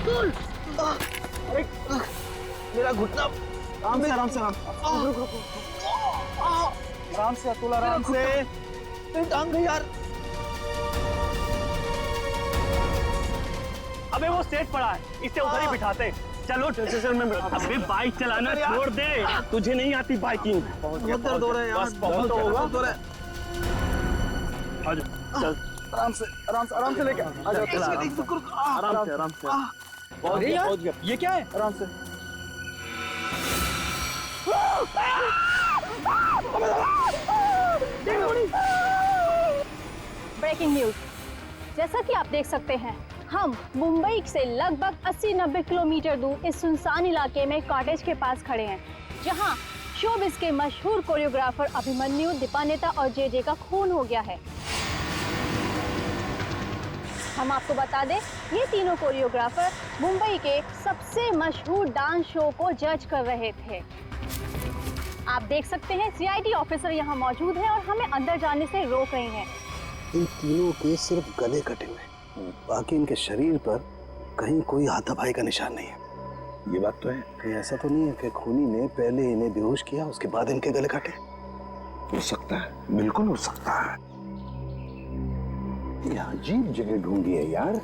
अरे मेरा घुटना। आराम से आराम से रुक रुक आराम से अतुल, आराम से। मेरी टांग गई यार। अबे वो सेट पड़ा है, इसे उधर ही बिठाते। चलो स्टेशन में। अबे बाइक चलाना छोड़ दे, तुझे नहीं आती बाइकिंग। बहुत दर्द हो रहा है यार। बस बहुत होगा। आ जाओ, चल आराम से लेके आ जाओ। आराम से आराम से। अरे यार, ये क्या है? आराम से। Breaking news. जैसा कि आप देख सकते हैं, हम मुंबई से लगभग 80-90 किलोमीटर दूर इस सुनसान इलाके में कॉटेज के पास खड़े हैं, जहां शोबिस के मशहूर कोरियोग्राफर अभिमन्यु, दीपानेता और जे का खून हो गया है। हम आपको बता दें, ये तीनों कोरियोग्राफर मुंबई के सबसे मशहूर डांस शो को जज कर रहे थे। आप देख सकते हैं सीआईडी ऑफिसर यहाँ मौजूद हैं और हमें अंदर जाने से रोक रही हैं। इन तीनों के सिर्फ गले कटे हुए, बाकी इनके शरीर पर कहीं कोई हाथापाई का निशान नहीं है। ये बात तो है। कहीं ऐसा तो नहीं है कि खूनी ने पहले इन्हें बेहोश किया, उसके बाद इनके गले काटे? हो सकता है, बिल्कुल हो सकता है। ये अजीब जगह ढूंढी है यार।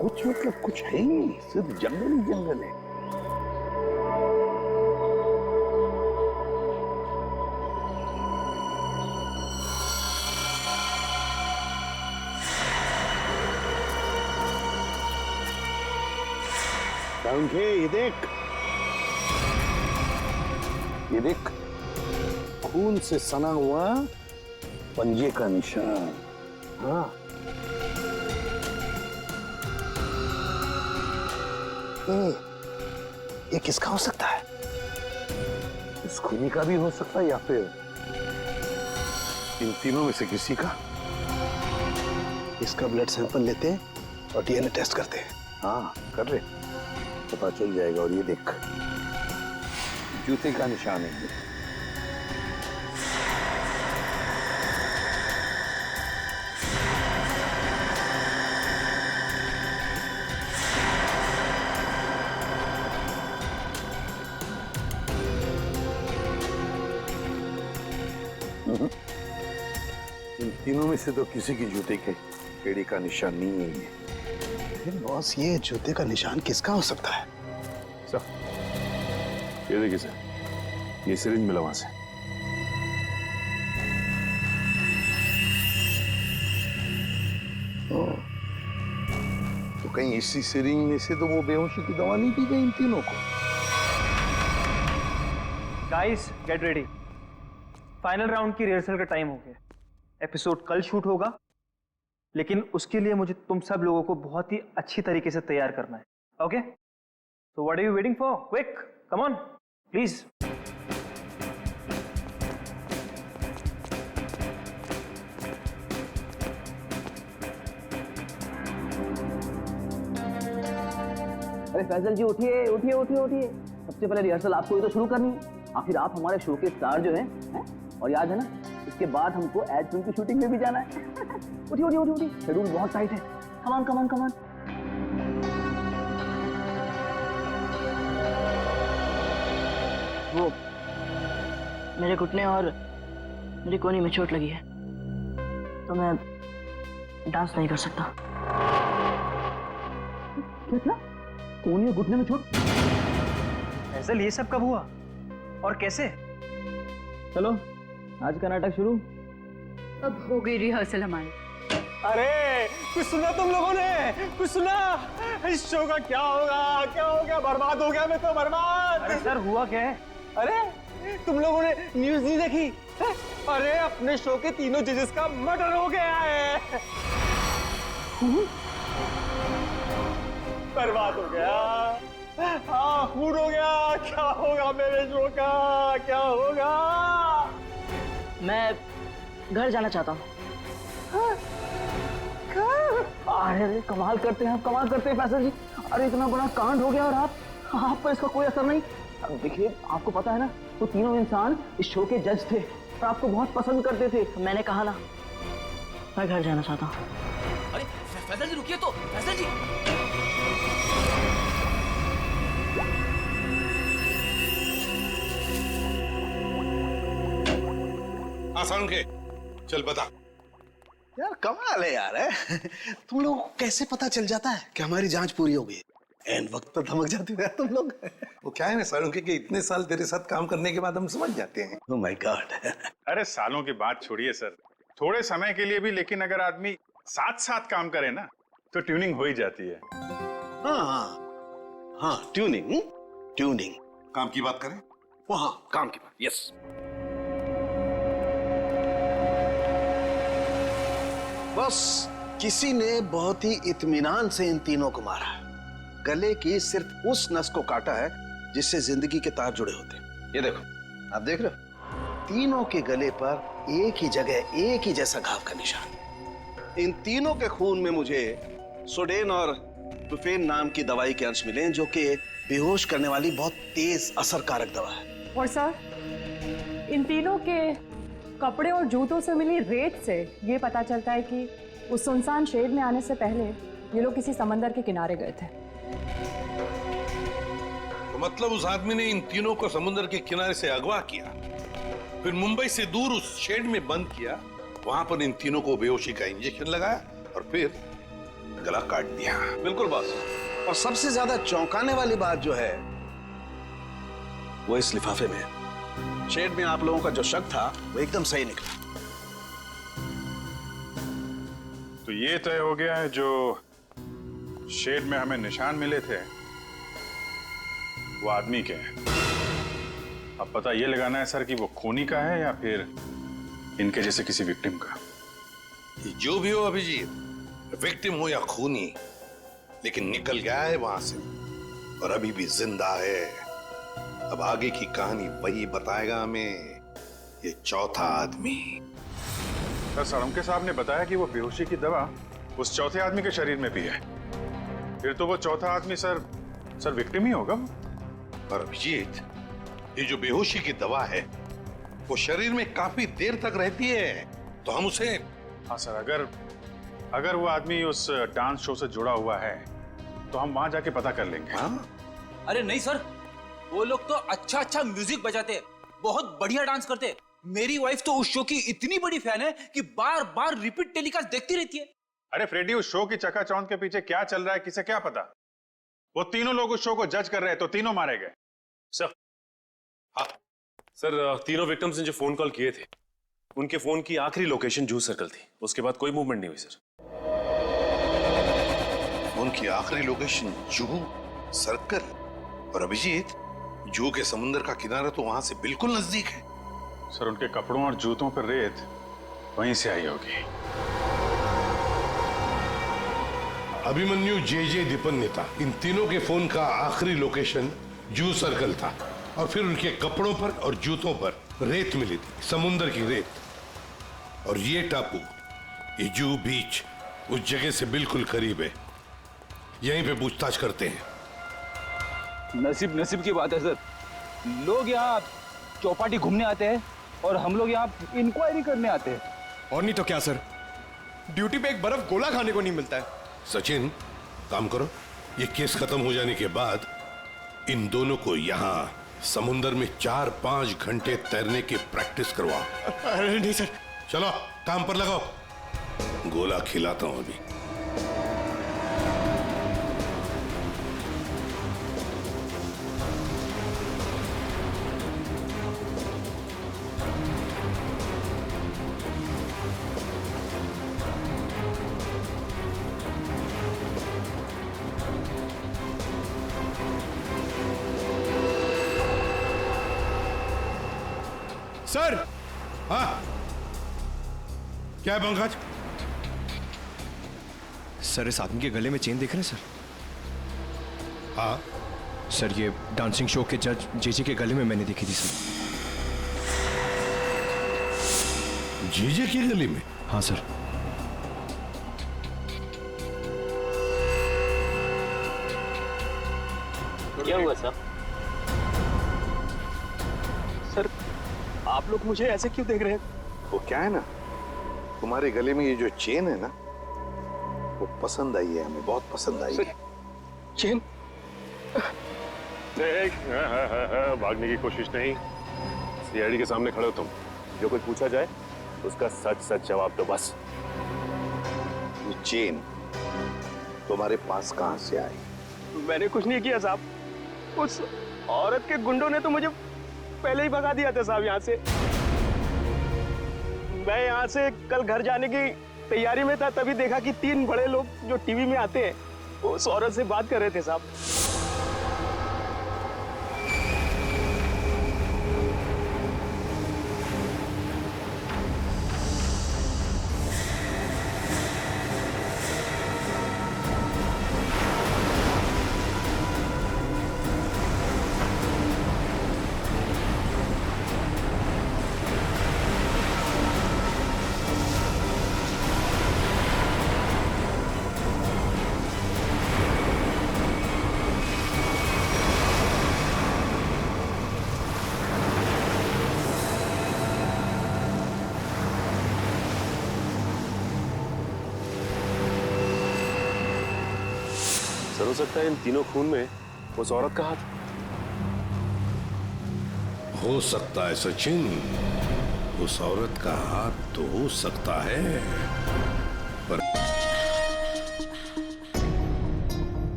कुछ मतलब कुछ है ही नहीं, सिर्फ जंगल ही जंगल है। ये देख, खून से सना हुआ पंजे का निशान। हाँ, ये किसका हो सकता है? इस खूनी का भी हो सकता है या फिर इन तीनों में से किसी का। इसका ब्लड सैंपल लेते हैं और डीएनए टेस्ट करते हैं। हाँ कर ले, पता चल जाएगा। और ये देख, जूते का निशान है। इन तीनों में से तो किसी की जूते के एड़ी का निशान नहीं है। लेकिन बॉस, ये जूते का निशान किसका हो सकता है? ये देखिए सर, ये सिरिंज मिला वहां से। तो कहीं इसी सिरिंज में से तो वो बेहोशी की दवा नहीं दी गई इन तीनों को? Guys get ready, final round की रिहर्सल का टाइम हो गया। एपिसोड कल शूट होगा, लेकिन उसके लिए मुझे तुम सब लोगों को बहुत ही अच्छी तरीके से तैयार करना है। Okay, so what are you waiting for? Quick, come on please. अरे फैजल जी, उठिए उठिए उठिए उठिए। सबसे पहले रिहर्सल आपको ही तो शुरू करनी है। आखिर आप हमारे शो के स्टार जो हैं, और याद है ना, इसके बाद हमको एड फिल्म की शूटिंग में भी जाना है। उठिए उठिए उठिए उठिए, शेड्यूल बहुत टाइट है। Come on come on come on. वो मेरे घुटने और मेरी कोहनी में चोट लगी है, तो मैं डांस नहीं कर सकता। क्या क्या? कोहनी और घुटने में चोट? फैजल, ये सब कब हुआ और कैसे? चलो आज का नाटक शुरू। अब हो गई रिहर्सल हमारी। अरे कुछ सुना तुम लोगों ने? कुछ सुना? इस शो का क्या होगा? क्या हो गया? बर्बाद हो गया मैं तो, बर्बाद। अरे सर, हुआ क्या है? अरे तुम लोगों ने न्यूज़ नहीं देखी? अरे अपने शो के तीनों जजेस का मर्डर हो गया है। बर्बाद हो गया। हाँ, खून हो गया। क्या होगा मेरे शो का? क्या होगा? मैं घर जाना चाहता हूँ। अरे कमाल करते हैं आप, कमाल करते हैं फैसल जी। अरे इतना बड़ा कांड हो गया और आप पर इसका कोई असर नहीं। देखिए, आपको पता है ना, वो तीनों इंसान इस शो के जज थे और आपको बहुत पसंद करते थे। मैंने कहा ना, मैं घर जाना चाहता हूँ। अरे फैजल जी रुकिए तो, फैजल जी। आसान के चल बता। यार कमाल है यार, है? तुम लोग को कैसे पता चल जाता है कि हमारी जांच पूरी हो गई? एन वक्त पर धमक जाते हो यार तुम लोग। वो क्या है ना सारुंखे कि इतने साल तेरे साथ काम करने के बाद हम समझ जाते हैं। Oh my God. अरे सालों की बात छोड़िए सर, थोड़े समय के लिए भी, लेकिन अगर आदमी साथ साथ काम करे ना तो ट्यूनिंग हो ही जाती है। हाँ हाँ हाँ, ट्यूनिंग ट्यूनिंग। काम की बात करें? वो हाँ, काम की बात, यस। बस किसी ने बहुत ही इत्मीनान से इन तीनों को मारा। गले की सिर्फ उस नस को काटा है जिससे जिंदगी के तार जुड़े होते हैं। ये देखो, आप देख रहे हो, तीनों के गले पर एक ही जगह एक ही जैसा घाव का निशान। इन तीनों के खून में मुझे सोडेन और बुफेन नाम की दवाई के अंश मिले, जो कि बेहोश करने वाली बहुत तेज असरकारक दवा है। और सर, इन तीनों के कपड़े और जूतों से मिली रेत से ये पता चलता है कि उस सुनसान शेड में आने से पहले ये लोग किसी समंदर के किनारे गए थे। तो मतलब उस आदमी ने इन तीनों को समुद्र के किनारे से अगवा किया, फिर मुंबई से दूर उस शेड में बंद किया, वहां पर इन तीनों को बेहोशी का इंजेक्शन लगाया और फिर गला काट दिया। बिल्कुल बॉस। और सबसे ज्यादा चौंकाने वाली बात जो है वो इस लिफाफे में है। शेड में आप लोगों का जो शक था वो एकदम सही निकला। तो ये तय हो गया है, जो शेड में हमें निशान मिले थे वो आदमी के हैं। अब पता ये लगाना है सर कि वो खूनी का है या फिर इनके जैसे किसी विक्टिम का। जो भी हो अभिजीत, विक्टिम हो या खूनी, लेकिन निकल गया है वहां से और अभी भी जिंदा है। अब आगे की कहानी वही बताएगा हमें, ये चौथा आदमी। सर सारुंखे साहब ने बताया कि वो बेहोशी की दवा उस चौथे आदमी के शरीर में भी है। फिर तो वो चौथा आदमी सर विक्टिम ही होगा। और अभिजीत, ये जो बेहोशी की दवा है वो शरीर में काफी देर तक रहती है, तो हम उसे। हाँ सर, अगर वो आदमी उस डांस शो से जुड़ा हुआ है तो हम वहां जाके पता कर लेंगे। हाँ? अरे नहीं सर, वो लोग तो अच्छा म्यूजिक बजाते, बहुत बढ़िया डांस करते। मेरी वाइफ तो उस शो की इतनी बड़ी फैन है कि बार बार रिपीट टेलीकास्ट देखती रहती है। अरे फ्रेडी, उस शो की चकाचौंध के पीछे क्या चल रहा है किसे क्या पता। वो तीनों लोग उस शो को जज कर रहे हैं तो तीनों मारे गए। सर, हाँ सर, तीनों विक्टिम्स ने जो फोन कॉल किए थे उनके फोन की आखिरी लोकेशन जूह सर्कल थी। उसके बाद कोई मूवमेंट नहीं हुई सर। उनकी आखिरी लोकेशन जूह सर्कल? और अभिजीत, जूह के समुद्र का किनारा तो वहां से बिल्कुल नजदीक है। सर, उनके कपड़ों और जूतों पर रेत वहीं से आई होगी। अभिमन्यु जे दीपन्नेता, इन तीनों के फोन का आखिरी लोकेशन जूह सर्कल था और फिर उनके कपड़ों पर और जूतों पर रेत मिली थी, समुद्र की रेत। और ये टापू, ये जूह बीच, उस जगह से बिल्कुल करीब है। यहीं पे पूछताछ करते हैं। नसीब की बात है सर, लोग यहाँ चौपाटी घूमने आते हैं और हम लोग यहाँ इंक्वायरी करने आते हैं। और नहीं तो क्या सर, ड्यूटी पे एक बर्फ गोला खाने को नहीं मिलता है। सचिन, काम करो, ये केस खत्म हो जाने के बाद इन दोनों को यहाँ समुंदर में 4-5 घंटे तैरने की प्रैक्टिस करवाओ। अरे नहीं सर। चलो काम पर लगाओ, गोला खिलाता हूं अभी। सर। हाँ, क्या है पंकज? सर, इस आदमी के गले में चेन देख रहे हैं सर? हाँ सर, ये डांसिंग शो के जज जेजे के गले में मैंने देखी थी सर। जेजे के गले में? हाँ सर। क्या हुआ सर? सर, आप लोग मुझे ऐसे क्यों देख रहे हैं? वो क्या है ना, तुम्हारे गले में ये जो चेन है ना, वो पसंद आई है हमें, बहुत पसंद आई है। चेन? भागने की कोशिश नहीं, सीआईडी के सामने खड़े हो तुम। जो कुछ पूछा जाए उसका सच सच जवाब दो बस। ये चेन तुम्हारे पास कहां से आई? मैंने कुछ नहीं किया साहब। उस औरत के गुंडों ने तो मुझे पहले ही भगा दिया था साहब यहाँ से। मैं यहाँ से कल घर जाने की तैयारी में था, तभी देखा कि 3 बड़े लोग जो टीवी में आते हैं वो उस औरत से बात कर रहे थे साहब। सर, हो सकता है इन तीनों खून में उस औरत का हाथ। हो सकता है सचिन, उस औरत का हाथ तो हो सकता है, पर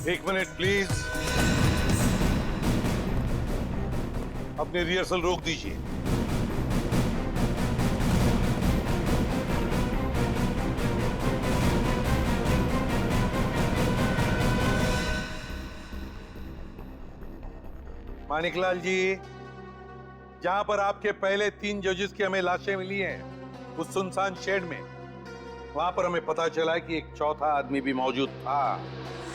एक मिनट प्लीज, अपनी रिहर्सल रोक दीजिए। मानिकलाल जी, जहां पर आपके पहले 3 जजेस की हमें लाशें मिली हैं, उस सुनसान शेड में, वहां पर हमें पता चला कि एक चौथा आदमी भी मौजूद था।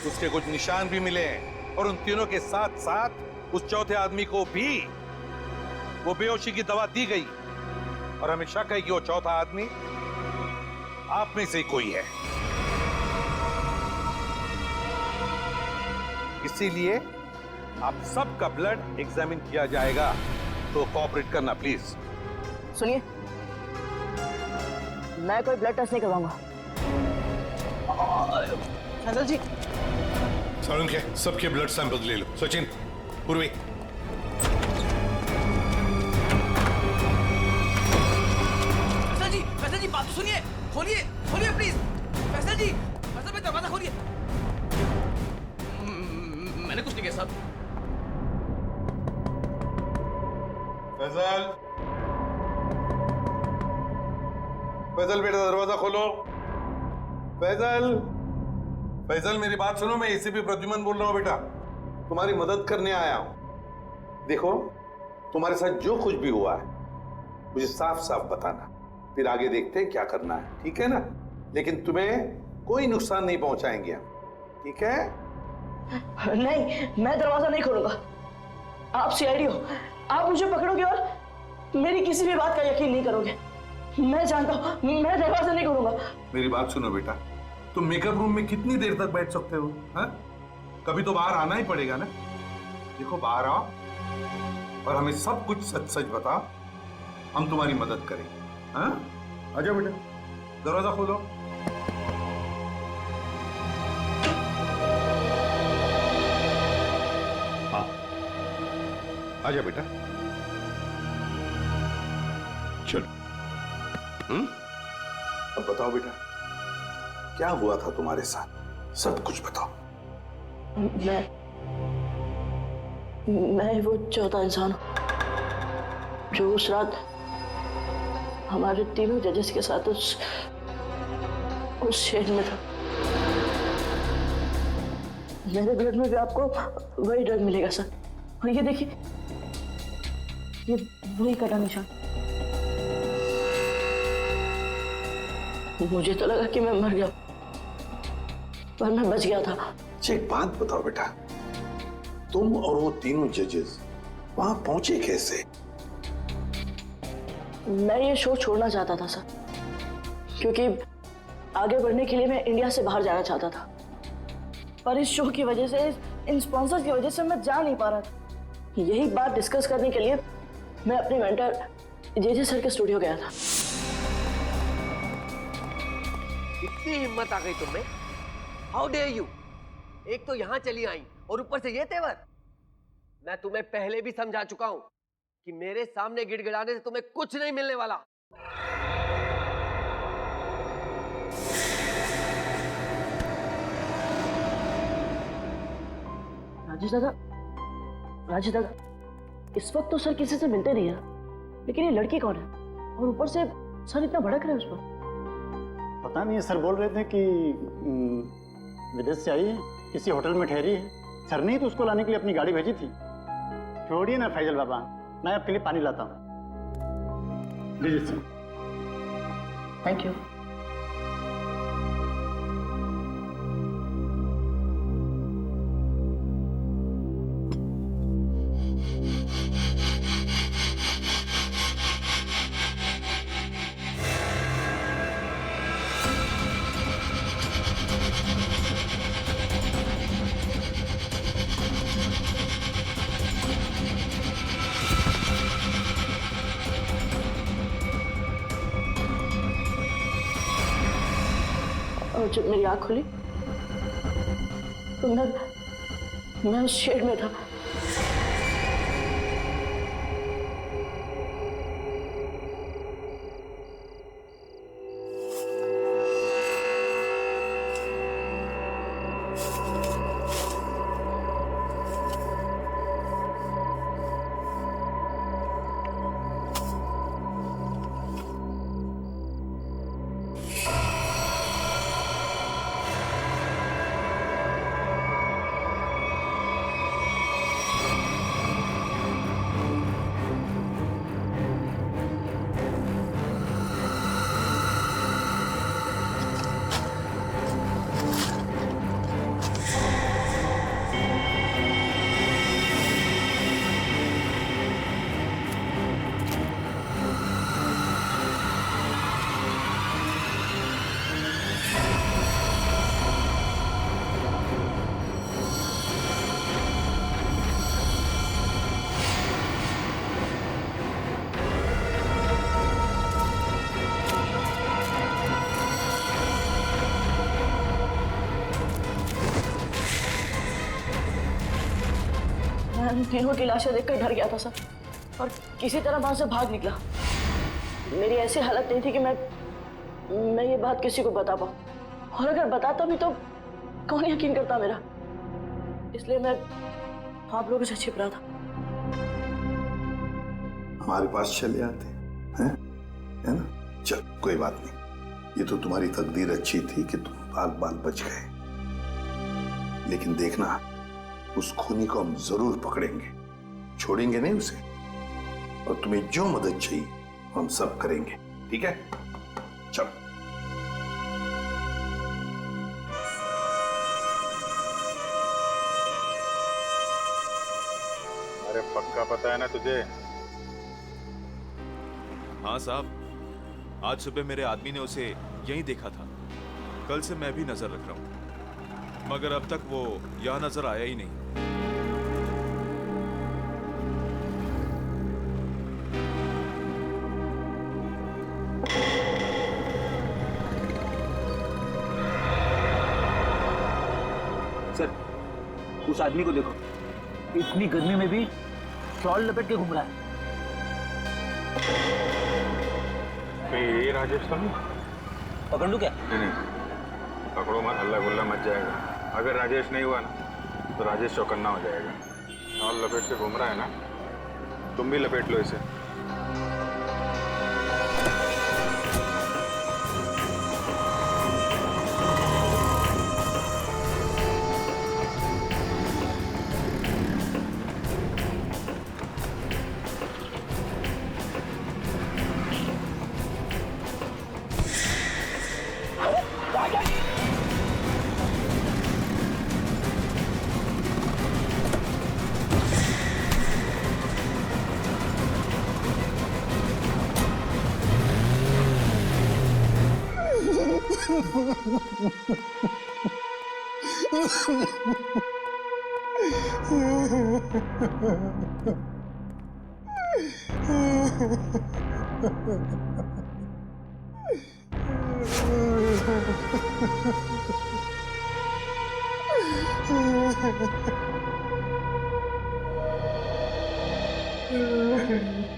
उसके कुछ निशान भी मिले हैं और उन तीनों के साथ साथ उस चौथे आदमी को भी वो बेहोशी की दवा दी गई और हमें शक है कि वो चौथा आदमी आप में से कोई है। इसीलिए आप सबका ब्लड एग्जामिन किया जाएगा, तो कोऑपरेट करना प्लीज। सुनिए, मैं कोई ब्लड टेस्ट नहीं करवाऊंगा। फैजल जी, सर उनके सबके ब्लड सैंपल ले लो। सचिन, पूर्वी, फैसल जी बात तो सुनिए, खोलिए खोलिए प्लीज। फैसल जी, फैसल भाई दरवाजा खोलिए। मैंने कुछ नहीं किया साहब। फैजल, फैजल बेटा दरवाजा खोलो। फैजल, फैजल मेरी बात सुनो, मैं एसीपी प्रद्युमन बोल रहा हूँ बेटा, तुम्हारी मदद करने आया हूँ। देखो, तुम्हारे साथ जो कुछ भी हुआ है मुझे साफ साफ बताना, फिर आगे देखते हैं क्या करना है, ठीक है ना? लेकिन तुम्हें कोई नुकसान नहीं पहुंचाएंगे हम, ठीक है? नहीं, मैं दरवाजा नहीं खोलूंगा। आप सीआईडी हो, आप मुझे पकड़ोगे और मेरी किसी भी बात का यकीन नहीं करोगे। मैं जानता हूं, मैं दरवाजा नहीं खोलूंगा। मेरी बात सुनो बेटा, तुम मेकअप रूम में कितनी देर तक बैठ सकते हो? हाँ? कभी तो बाहर आना ही पड़ेगा ना। देखो, बाहर आओ और हमें सब कुछ सच सच बताओ, हम तुम्हारी मदद करेंगे। हाँ? आजा बेटा, दरवाजा खोलो। हाँ, आजा बेटा, चलो। अब बताओ बेटा, क्या हुआ था तुम्हारे साथ? सब कुछ बताओ। मैं वो चौथा इंसान हूं जो उस रात हमारे तीनों जजेस के साथ उस शेड में था। मेरे ब्लड में भी आपको वही ड्रग मिलेगा सर। और ये देखिए, ये वही कटा निशान। मुझे तो लगा कि मैं मर गया, पर मैं बच गया था। अच्छा, एक बात बताओ बेटा, तुम और वो तीनों जजेस वहां पहुंचे कैसे? मैं ये शो छोड़ना चाहता था सर, क्योंकि आगे बढ़ने के लिए मैं इंडिया से बाहर जाना चाहता था, पर इस शो की वजह से, इन स्पॉन्सर्स की वजह से मैं जा नहीं पा रहा था। यही बात डिस्कस करने के लिए मैं अपने मेंटर जेजे सर के स्टूडियो गया था। इतनी हिम्मत आ गई तुम्हें? How dare you! एक तो यहाँ चली आई और ऊपर से ये तेवर। मैं तुम्हें पहले भी समझा चुका हूं कि मेरे सामने गिड़गिड़ाने से तुम्हें कुछ नहीं मिलने वाला। राजेश दादा, इस वक्त तो सर किसी से मिलते नहीं है, लेकिन ये लड़की कौन है? और ऊपर से सर इतना भड़क रहे हैं उस पर। पता नहीं, सर बोल रहे थे कि विदेश से आई है, किसी होटल में ठहरी है। सर ने ही तो उसको लाने के लिए अपनी गाड़ी भेजी थी। छोड़िए ना फैजल बाबा, मैं आपके लिए पानी लाता हूँ। लीजिए सर। Thank you. और जब मेरी आंख खुली तो मैं उस शेड में था। तीनों की लाशें देखकर डर गया था सर, और किसी तरह वहां से भाग निकला। मेरी ऐसी हालत नहीं थी कि मैं ये बात किसी को बता पाऊं, और अगर बताता भी तो कौन यकीन करता मेरा। इसलिए मैं आप लोगों से छिप रहा था। हमारे पास चले आते हैं, है ना? चल, कोई बात नहीं। ये तो तुम्हारी तकदीर अच्छी थी कि तुम बाल बाल बच गए। लेकिन देखना, उस खूनी को हम जरूर पकड़ेंगे, छोड़ेंगे नहीं उसे। और तुम्हें जो मदद चाहिए हम सब करेंगे, ठीक है? चल। अरे पक्का पता है ना तुझे? हाँ साहब, आज सुबह मेरे आदमी ने उसे यहीं देखा था। कल से मैं भी नजर रख रहा हूं, मगर अब तक वो यहां नजर आया ही नहीं। सर, उस आदमी को देखो, इतनी गर्मी में भी शॉल लपेट के घूम रहा है। ये राजेश तो नहीं? पकड़ लूं क्या? नहीं, पकड़ो मत, हल्ला गुल्ला मच जाएगा। अगर राजेश नहीं हुआ ना तो राजेश चौकन्ना हो जाएगा। शॉल लपेट के घूम रहा है ना, तुम भी लपेट लो इसे।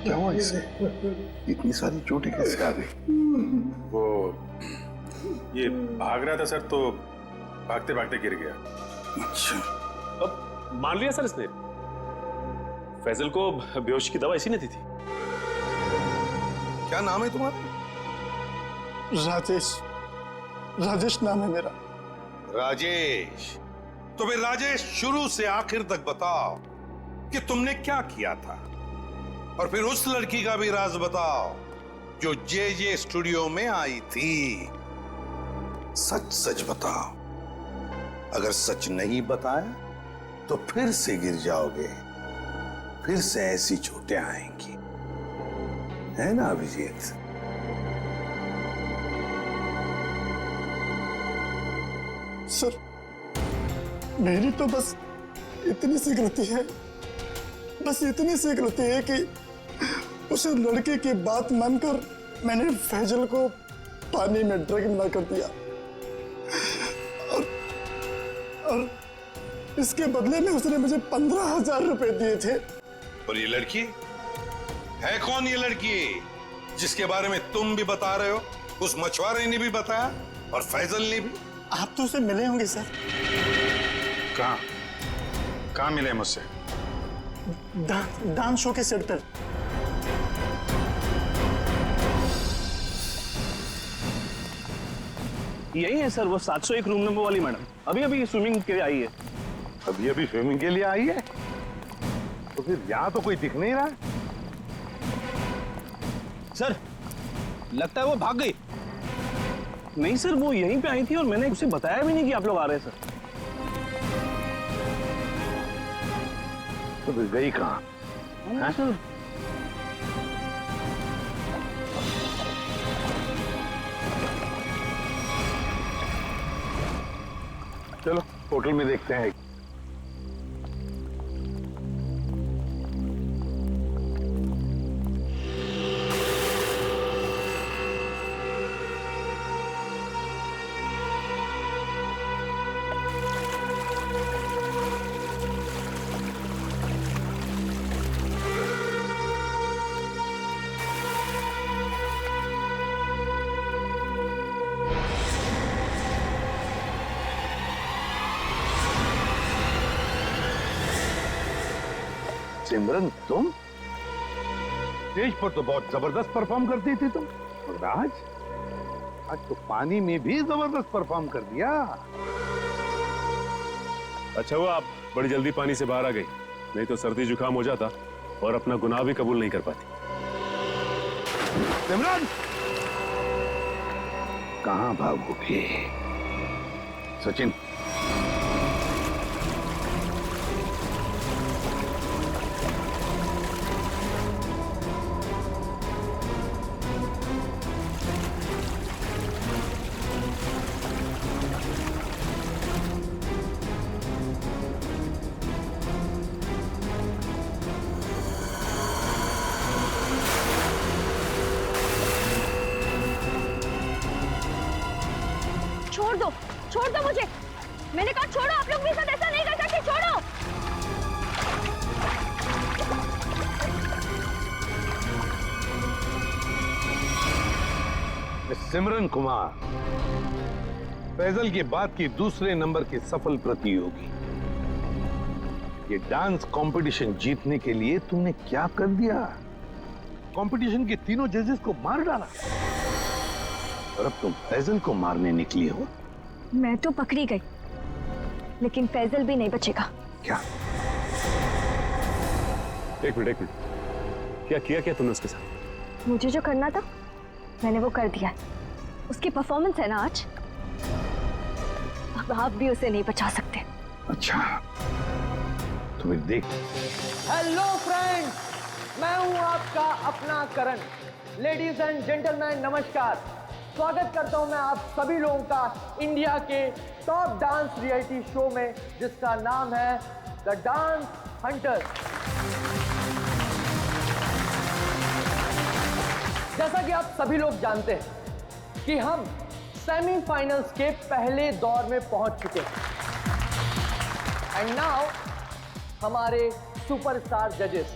क्या हुआ इसे? इतनी सारी चोटें कैसे आ गई? वो ये भाग रहा था सर, तो भागते भागते गिर गया। अच्छा, अब मान लिया सर इसने। फैजल को बेहोश की दवा इसी ने दी थी। क्या नाम है तुम्हारा? राजेश। राजेश नाम है मेरा। राजेश। तो फिर राजेश, शुरू से आखिर तक बताओ कि तुमने क्या किया था, और फिर उस लड़की का भी राज बताओ जो जे स्टूडियो में आई थी। सच सच बताओ। अगर सच नहीं बताया तो फिर से गिर जाओगे, फिर से ऐसी चोटें आएंगी, है ना अभिजीत? सर, मेरी तो बस इतनी सी गलती है, बस इतनी सी गलती है कि उस लड़के की बात मानकर मैंने फैजल को पानी में ड्रग मिला कर दिया, और इसके बदले में उसने मुझे 15,000 रुपए दिए थे। और ये लड़की है कौन? ये लड़की जिसके बारे में तुम भी बता रहे हो, उस मछुआरे ने भी बताया और फैजल ने भी। आप तो उसे मिले होंगे सर। कहाँ मिले मुझसे? डांस शो के सेट पर। यही है सर, वो 701 रूम नंबर वाली मैडम, अभी अभी स्विमिंग के लिए आई है। अभी अभी स्विमिंग के लिए आई है? तो फिर यहाँ तो कोई दिख नहीं रहा। सर, लगता है वो भाग गई। नहीं सर, वो यहीं पे आई थी और मैंने उसे बताया भी नहीं कि आप लोग आ रहे हैं सर। तो फिर गई कहाँ? सर, चलो होटल में देखते हैं। सिमरन, तुम स्टेज पर तो बहुत जबरदस्त परफॉर्म करती थी तुम, और आज तो पानी में भी जबरदस्त परफॉर्म कर दिया। अच्छा हुआ आप बड़ी जल्दी पानी से बाहर आ गई, नहीं तो सर्दी जुकाम हो जाता और अपना गुनाह भी कबूल नहीं कर पाती। सिमरन, कहां भागोगे? सचिन, छोड़ दो मुझे। मैंने कहा छोड़ो, आप लोग भी साथ ऐसा नहीं कर सकते, छोड़ो। सिमरन कुमार, फैजल की बात की दूसरे नंबर की सफल प्रतियोगी। ये डांस कंपटीशन जीतने के लिए तुमने क्या कर दिया? कंपटीशन के तीनों जजेस को मार डाला, और अब तुम फैजल को मारने निकली हो। मैं तो पकड़ी गई, लेकिन फैजल भी नहीं बचेगा। क्या? एक मिनट, क्या किया तुमने उसके साथ? मुझे जो करना था मैंने वो कर दिया। उसकी परफॉर्मेंस है ना आज, अब आप भी उसे नहीं बचा सकते। अच्छा, तो फिर देख। हेलो फ्रेंड्स, मैं हूं आपका अपना करण। लेडीज एंड जेंटलमैन, नमस्कार। स्वागत करता हूं मैं आप सभी लोगों का इंडिया के टॉप डांस रियलिटी शो में, जिसका नाम है द डांस हंटर। जैसा कि आप सभी लोग जानते हैं कि हम सेमीफाइनल्स के पहले दौर में पहुंच चुके हैं। एंड नाउ हमारे सुपरस्टार जजेस